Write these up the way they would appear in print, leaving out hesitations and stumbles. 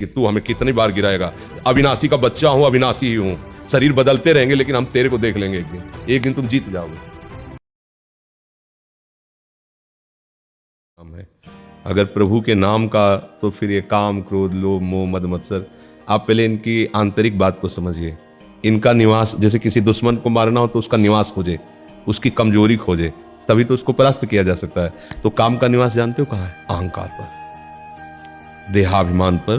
कि तू हमें कितनी बार गिराएगा। अविनाशी का बच्चा हूं, अविनाशी ही हूं। शरीर बदलते रहेंगे लेकिन हम तेरे को देख लेंगे एक दिन तुम जीत जाओगे। अगर प्रभु के नाम का, तो फिर ये काम, क्रोध, लोभ, मोह, मद, मत्सर, आप पहले इनकी आंतरिक बात को समझिए। इनका निवास, जैसे किसी दुश्मन को मारना हो तो उसका निवास खोजे, उसकी कमजोरी खोजे, तभी तो उसको परास्त किया जा सकता है। तो काम का निवास जानते हो कहाँ है? अहंकार पर, देहाभिमान पर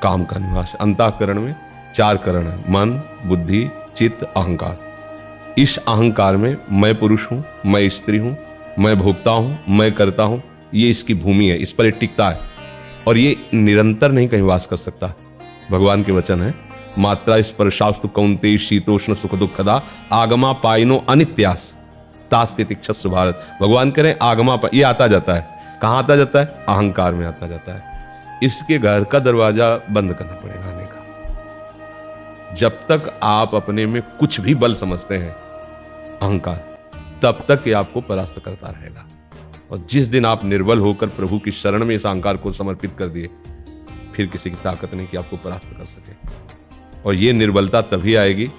काम का निवास। अंतःकरण में 4 करण है, मन, बुद्धि, चित्त, अहंकार। इस अहंकार में मैं पुरुष हूं, मैं स्त्री हूं, मैं भोगता हूं, मैं करता हूं, ये इसकी भूमि है, इस पर टिकता है और ये निरंतर नहीं कहीं वास कर सकता। भगवान के वचन है, मात्रा स्पर्शास्तु कौन्तेय शीतोष्ण सुख दुखदा आगमा पाइनो अनित्यास तास्ते तिक्षस्व भारत। भगवान कह रहे हैं आगमा ये आता जाता है, कहां आता जाता है? अहंकार में आता जाता है। इसके घर का दरवाजा बंद करना पड़ेगा आने का। जब तक आप अपने में कुछ भी बल समझते हैं अहंकार, तब तक ये आपको परास्त करता रहेगा। और जिस दिन आप निर्बल होकर प्रभु की शरण में इस अहंकार को समर्पित कर दिए, फिर किसी की ताकत नहीं कि आपको परास्त कर सके। और ये निर्बलता तभी आएगी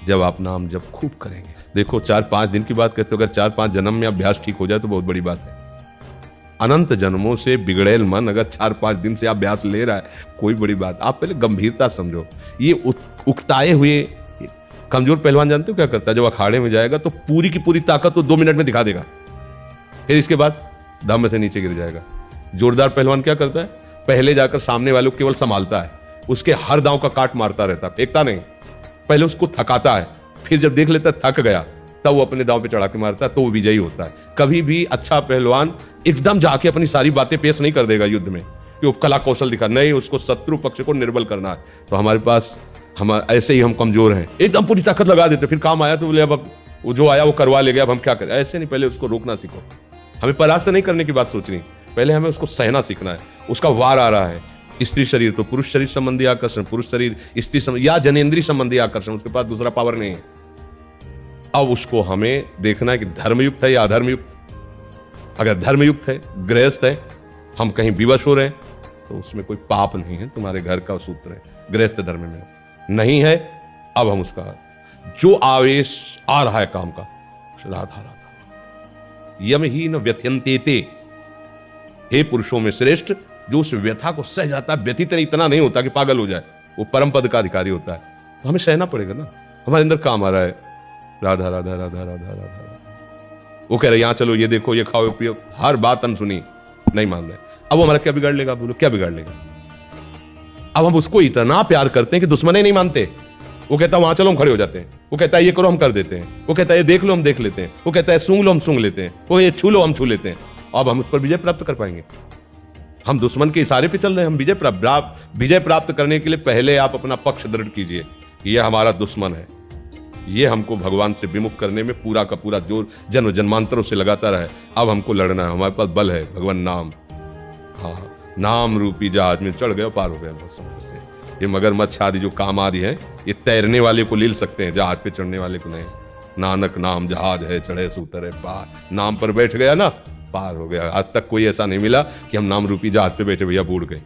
जब आप नाम जब खूब करेंगे। देखो 4-5 दिन की बात कहते हो, अगर 4-5 जन्म में अभ्यास ठीक हो जाए तो बहुत बड़ी बात है। अनंत जन्मों से बिगड़ेल मन अगर 4-5 दिन से अभ्यास ले रहा है, कोई बड़ी बात। आप पहले गंभीरता समझो। ये उकताए हुए कमजोर पहलवान जानते हो क्या करता है? जब अखाड़े में जाएगा तो पूरी की पूरी ताकत तो 2 मिनट में दिखा देगा, फिर इसके बाद दम से नीचे गिर जाएगा। जोरदार पहलवान क्या करता है? पहले जाकर सामने वालों को केवल संभालता है, उसके हर दांव का काट मारता रहता है, फेंकता नहीं। पहले उसको थकाता है, फिर जब देख लेता है थक गया, तब वो अपने दांव पे चढ़ा के मारता है, तो वो विजयी होता है। कभी भी अच्छा पहलवान एकदम जाके अपनी सारी बातें पेश नहीं कर देगा युद्ध में कि वो कला कौशल दिखा, नहीं, उसको शत्रु पक्ष को निर्बल करना है। तो हमारे पास हम ऐसे ही हम कमजोर हैं, एकदम पूरी ताकत लगा देते, फिर काम आया तो बोले अब वो जो आया वो करवा ले गया, अब हम क्या करें? ऐसे नहीं, पहले उसको रोकना सीखो। हमें परास्त नहीं करने की बात सोचनी, पहले हमें उसको सहना सीखना है। उसका वार आ रहा है, स्त्री शरीर तो पुरुष शरीर संबंधी आकर्षण, पुरुष शरीर स्त्री संबंधी या जनेंद्रीय संबंधी आकर्षण, उसके पास दूसरा पावर नहीं है। अब उसको हमें देखना है कि धर्मयुक्त है या अधर्मयुक्त। अगर धर्मयुक्त है, गृहस्थ है, हम कहीं विवश हो रहे हैं, तो उसमें कोई पाप नहीं है, तुम्हारे घर का सूत्र है, गृहस्थ धर्म में नहीं है। अब हम उसका जो आवेश आ रहा है काम का, राधा राधा यम ही न व्यथ्यन्ते, हे पुरुषों में श्रेष्ठ, जो उस व्यथा को सह जाता है, व्यथित इतना नहीं होता कि पागल हो जाए, वो परम पद का अधिकारी होता है। तो हमें सहना पड़ेगा ना, हमारे अंदर काम आ रहा है, राधा राधा राधा राधा राधा। वो कह रहे यहां चलो, ये देखो, ये खाओ पियो, हर बात अनसुनी, नहीं मान रहे। अब वो हमारा क्या बिगाड़ लेगा? बोलो क्या बिगाड़ लेगा? अब हम उसको इतना प्यार करते हैं कि दुश्मन ही नहीं मानते। वो कहता है वहां चलो, हम खड़े हो जाते हैं। वो कहता है ये करो, हम कर देते हैं। वो कहता है ये देख लो, हम देख लेते हैं। वो कहता है सूंघ लो, हम सूंघ लेते हैं। वो ये छू लो, हम छू लेते हैं। अब हम उस पर विजय प्राप्त कर पाएंगे? हम दुश्मन के इशारे पे चल रहे हैं। हम विजय प्राप्त करने के लिए पहले आप अपना पक्ष दृढ़ कीजिए कि यह हमारा दुश्मन है, ये हमको भगवान से विमुख करने में पूरा का पूरा जोर जन्म जन्मांतरों से लगाता रहे। अब हमको लड़ना है, हमारे पास बल है, भगवान नाम। हाँ, नाम रूपी जहाज में चढ़ गए, पार हो गए समुद्र से। ये मगरमच्छ आदि जो काम आदि है, ये तैरने वाले को लील सकते हैं, जहाज पे चढ़ने वाले को नहीं। नानक नाम जहाज है, चढ़े सूतरे पार। नाम पर बैठ गया ना, पार हो गया। आज तक कोई ऐसा नहीं मिला कि हम नाम रूपी जहाज पे बैठे भैया बूढ़ गए।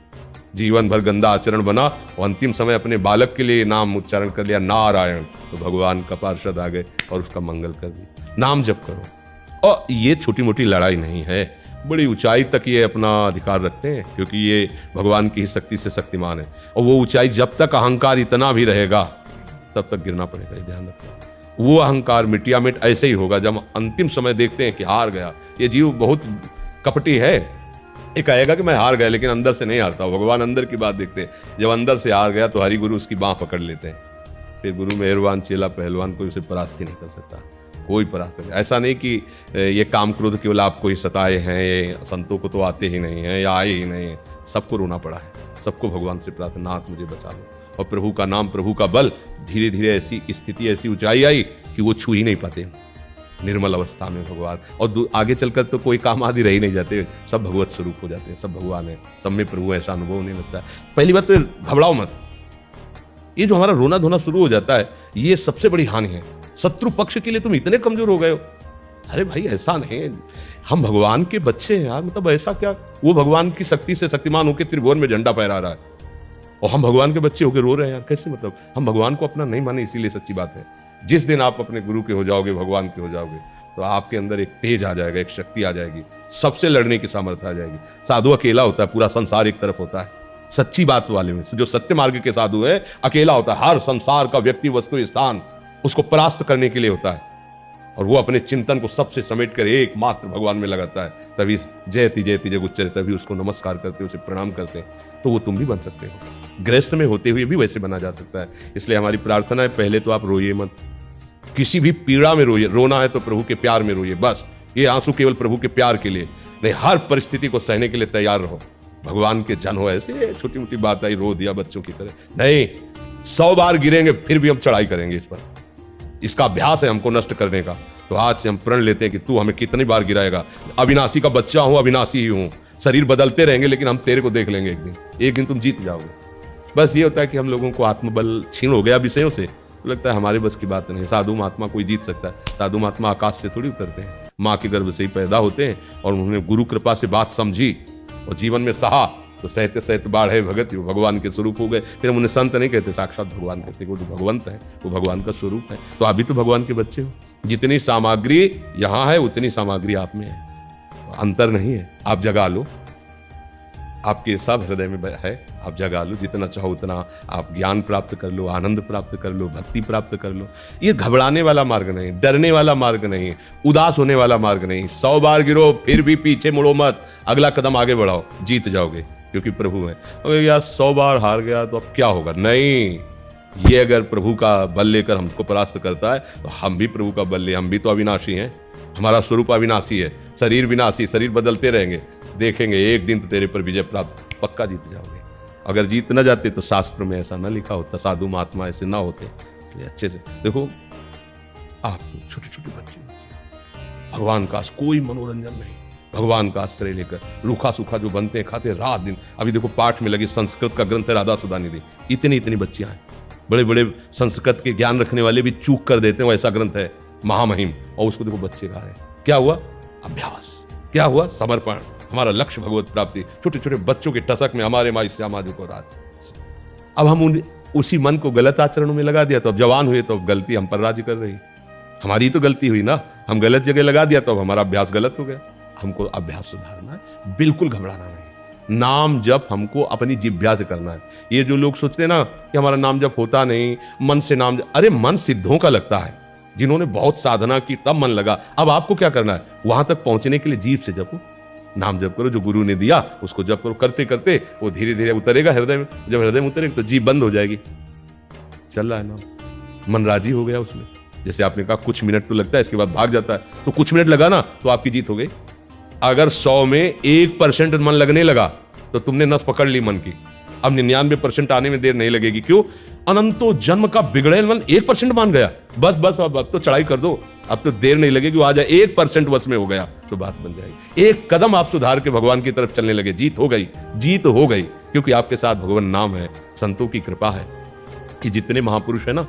जीवन भर गंदा आचरण बना और अंतिम समय अपने बालक के लिए नाम उच्चारण कर लिया, नारायण, तो भगवान का पार्षद आ गए और उसका मंगल कर दिया। नाम जप करो। और ये छोटी मोटी लड़ाई नहीं है, बड़ी ऊंचाई तक ये अपना अधिकार रखते हैं, क्योंकि ये भगवान की ही शक्ति से शक्तिमान है। और वो ऊंचाई, जब तक अहंकार इतना भी रहेगा तब तक गिरना पड़ेगा, ये ध्यान रखना। वो अहंकार मिटिया मिट ऐसे ही होगा जब अंतिम समय देखते हैं कि हार गया। ये जीव बहुत कपटी है, ये कहेगा कि मैं हार गया, लेकिन अंदर से नहीं हारता। भगवान अंदर की बात देखते हैं। जब अंदर से हार गया तो हरि गुरु उसकी बांह पकड़ लेते हैं। फिर गुरु मेहरबान, चेला पहलवान कोई उसे परास्त ही नहीं कर सकता, कोई परास्त नहीं। ऐसा नहीं कि ये काम क्रोध केवल आपको ही सताए हैं, ये संतों को तो आते ही नहीं है या आए ही नहीं है, सबको रोना पड़ा है। सबको भगवान से प्रार्थना, नाथ मुझे बचा लो। और प्रभु का नाम, प्रभु का बल, धीरे धीरे ऐसी स्थिति, ऐसी ऊंचाई आई कि वो छू ही नहीं पाते निर्मल अवस्था में भगवान। और आगे चलकर तो कोई काम आदि रह ही नहीं जाते, सब भगवत स्वरूप हो जाते हैं, सब भगवान है, सब में प्रभु, ऐसा अनुभव होने लगता है। पहली बात तो घबराओ मत। ये जो हमारा रोना धोना शुरू हो जाता है, ये सबसे बड़ी हानि है। शत्रु पक्ष के लिए तुम इतने कमजोर हो गए हो। अरे भाई ऐसा नहीं, हम भगवान के बच्चे हैं यार, मतलब ऐसा क्या? वो भगवान की शक्ति से शक्तिमान होकर त्रिभुवन में झंडा फहरा रहा है, और हम भगवान के बच्चे होकर रो रहे हैं यार, कैसे? मतलब हम भगवान को अपना नहीं माने, इसीलिए सच्ची बात है। जिस दिन आप अपने गुरु के हो जाओगे, भगवान के हो जाओगे, तो आपके अंदर एक तेज आ जाएगा, एक शक्ति आ जाएगी, सबसे लड़ने की सामर्थ्य आ जाएगी। साधु अकेला होता है, पूरा संसार एक तरफ होता है। सच्ची बात वाले में जो सत्य मार्ग के साधु है, अकेला होता है। हर संसार का व्यक्ति, वस्तु, स्थान उसको परास्त करने के लिए होता है, और वो अपने चिंतन को सबसे समेट कर एकमात्र भगवान में लगाता है। तभी जयति जयति जग उच्चरे, तभी उसको नमस्कार करते, उसे प्रणाम करते। तो वो तुम भी बन सकते हो, गृहस्थ में होते हुए भी वैसे बना जा सकता है। इसलिए हमारी प्रार्थना है, पहले तो आप रोइए मत, किसी भी पीड़ा में रोइए। रोना है तो प्रभु के प्यार में रोइए, बस। ये आंसू केवल प्रभु के प्यार के लिए नहीं, हर परिस्थिति को सहने के लिए तैयार रहो। भगवान के जन हो, ऐसे छोटी मोटी बात आई रो दिया बच्चों की तरह नहीं। 100 बार गिरेंगे फिर भी हम चढ़ाई करेंगे इस पर। इसका अभ्यास है हमको नष्ट करने का। तो आज से हम प्रण लेते हैं कि तू हमें कितनी बार गिराएगा। अविनाशी का बच्चा हूं, अविनाशी ही हूं। शरीर बदलते रहेंगे लेकिन हम तेरे को देख लेंगे एक दिन तुम जीत जाओगे। बस ये होता है कि हम लोगों को आत्मबल छीन हो गया विषयों से, तो लगता है हमारे बस की बात नहीं। साधु महात्मा कोई जीत सकता है? साधु महात्मा आकाश से थोड़ी उतरते हैं, माँ के गर्भ से ही पैदा होते हैं। और उन्होंने गुरु कृपा से बात समझी और जीवन में सहा, तो सहते सहते बाढ़े भगत, वो भगवान के स्वरूप हो गए। फिर हम उन्हें संत नहीं कहते, साक्षात भगवान कहते, वो जो भगवंत है, वो भगवान का स्वरूप है। तो अभी तो भगवान के बच्चे हो। जितनी सामग्री यहाँ है उतनी सामग्री आप में है, अंतर नहीं है। आप जगा लो, आपके सब हृदय में है, आप जगा लो। जितना चाहो उतना आप ज्ञान प्राप्त कर लो, आनंद प्राप्त कर लो, भक्ति प्राप्त कर लो। ये घबराने वाला मार्ग नहीं, डरने वाला मार्ग नहीं, उदास होने वाला मार्ग नहीं। 100 बार गिरो फिर भी पीछे मुड़ो मत, अगला कदम आगे बढ़ाओ, जीत जाओगे, क्योंकि प्रभु है। अगर यार 100 बार हार गया तो अब क्या होगा? नहीं, ये अगर प्रभु का बल लेकर हमको परास्त करता है तो हम भी प्रभु का बल ले। हम भी तो अविनाशी हैं, हमारा स्वरूप अविनाशी है, शरीर विनाशी, शरीर बदलते रहेंगे। देखेंगे एक दिन तो तेरे पर विजय प्राप्त, पक्का जीत जाओगे। अगर जीत न जाते तो शास्त्र में ऐसा न लिखा होता, साधु महात्मा ऐसे ना होते। इसलिए अच्छे से देखो, आप छोटे छोटे बच्चे, भगवान का कोई मनोरंजन नहीं, भगवान का आश्रय लेकर रूखा सूखा जो बनते हैं, खाते रात दिन। अभी देखो पाठ में लगी, संस्कृत का ग्रंथ है राधा सुधा निधि, इतनी बच्चियां हैं। बड़े बड़े संस्कृत के ज्ञान रखने वाले भी चूक कर देते हैं, ऐसा ग्रंथ है महामहिम, और उसको देखो बच्चे गा रहे हैं। क्या हुआ? अभ्यास। क्या हुआ? समर्पण। हमारा लक्ष्य भगवत प्राप्ति। छोटे छोटे बच्चों के टसक में हमारे माई श्यामा जी को रात। अब हम उसी मन को गलत आचरणों में लगा दिया, तो अब जवान हुए तो अब गलती हम पर राज्य कर रही। हमारी तो गलती हुई ना, हम गलत जगह लगा दिया तो अब हमारा अभ्यास गलत हो गया। हमको अभ्यास सुधारना है, बिल्कुल घबराना नहीं। नाम जप हमको अपनी जिह्वा से करना है। ये जो लोग सोचते हैं ना कि हमारा नाम जप होता नहीं, मन से नाम जप, अरे मन सिद्धों का लगता है, जिन्होंने बहुत साधना की तब मन लगा। अब आपको क्या करना है? वहां तक पहुंचने के लिए जीभ से जपो, नाम जप करो, जो गुरु ने दिया उसको जप करो। करते करते वो धीरे धीरे उतरेगा हृदय में। जब हृदय में उतरेगा तो जीभ बंद हो जाएगी, चल रहा है नाम, मन राजी हो गया उसमें। जैसे आपने कहा कुछ मिनट तो लगता है, इसके बाद भाग जाता है, तो कुछ मिनट लगा ना तो आपकी जीत हो गई। अगर 100 में 1% मन लगने लगा तो तुमने नस पकड़ ली मन की। अब 99% आने में देर नहीं लगेगी। क्यों? अनंतो जन्म का बिगड़ेल मन 1% मान गया, बस अब तो चढ़ाई कर दो, अब तो देर नहीं लगेगी। वो आ जाए 1% बस में हो गया तो बात बन जाएगी। एक कदम आप सुधार के भगवान की तरफ चलने लगे, जीत हो गई, जीत हो गई। क्योंकि आपके साथ भगवान नाम है, संतों की कृपा है। कि जितने महापुरुष है ना,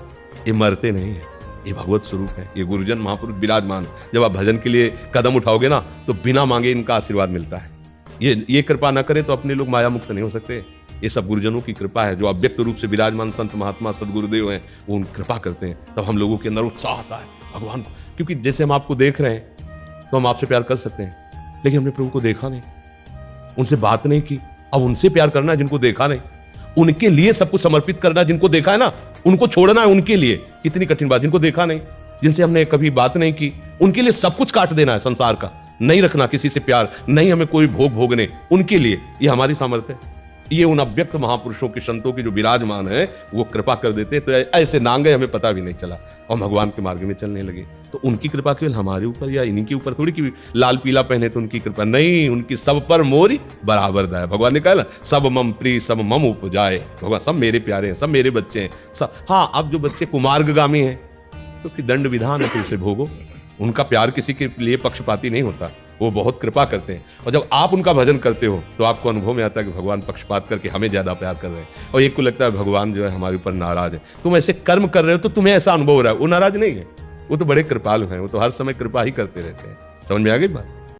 ये मरते नहीं है, ये भगवत स्वरूप है, ये गुरुजन महापुरुष विराजमान। जब आप भजन के लिए कदम उठाओगे ना तो बिना मांगे इनका आशीर्वाद मिलता है। ये कृपा ना करें तो अपने लोग माया मुक्त नहीं हो सकते। ये सब गुरुजनों की कृपा है, जो अव्यक्त रूप से विराजमान संत महात्मा सदगुरुदेव हैं, वो उन कृपा करते हैं। तब हम लोगों के अंदर उत्साह आता है भगवान को। क्योंकि जैसे हम आपको देख रहे हैं तो हम आपसे प्यार कर सकते हैं, लेकिन हमने प्रभु को देखा नहीं, उनसे बात नहीं की। अब उनसे प्यार करना है जिनको देखा नहीं, उनके लिए सब कुछ समर्पित करना, जिनको देखा है ना उनको छोड़ना है उनके लिए। कितनी कठिन बात। जिनको देखा नहीं, जिनसे हमने कभी बात नहीं की, उनके लिए सब कुछ काट देना है संसार का, नहीं रखना किसी से प्यार, नहीं हमें कोई भोग भोगने, उनके लिए। ये हमारी सामर्थ्य है। ये उन अव्यक्त महापुरुषों के संतों की जो विराजमान है वो कृपा कर देते, तो ऐसे नांगे हमें पता भी नहीं चला और भगवान के मार्ग में चलने लगे। तो उनकी कृपा केवल हमारे ऊपर या इन्हीं के ऊपर थोड़ी कि लाल पीला पहने तो उनकी कृपा नहीं, उनकी सब पर मोरी बराबर दाए। भगवान ने कहा ना, सब मम प्रिय सब मम उपजाए। भगवान सब मेरे प्यारे हैं, सब मेरे बच्चे हैं सब। हाँ, अब जो बच्चे कुमार्गामी हैं तो दंड विधान है, तो उसे भोगो। उनका प्यार किसी के लिए पक्षपाती नहीं होता, वो बहुत कृपा करते हैं। और जब आप उनका भजन करते हो तो आपको अनुभव में आता है कि भगवान पक्षपात करके हमें ज्यादा प्यार कर रहे हैं। और एक को लगता है भगवान जो है हमारे ऊपर नाराज है। तुम ऐसे कर्म कर रहे हो तो तुम्हें ऐसा अनुभव हो रहा है, वो नाराज नहीं है, वो तो बड़े कृपालु हैं, वो तो हर समय कृपा ही करते रहते हैं। समझ में आ गई बात?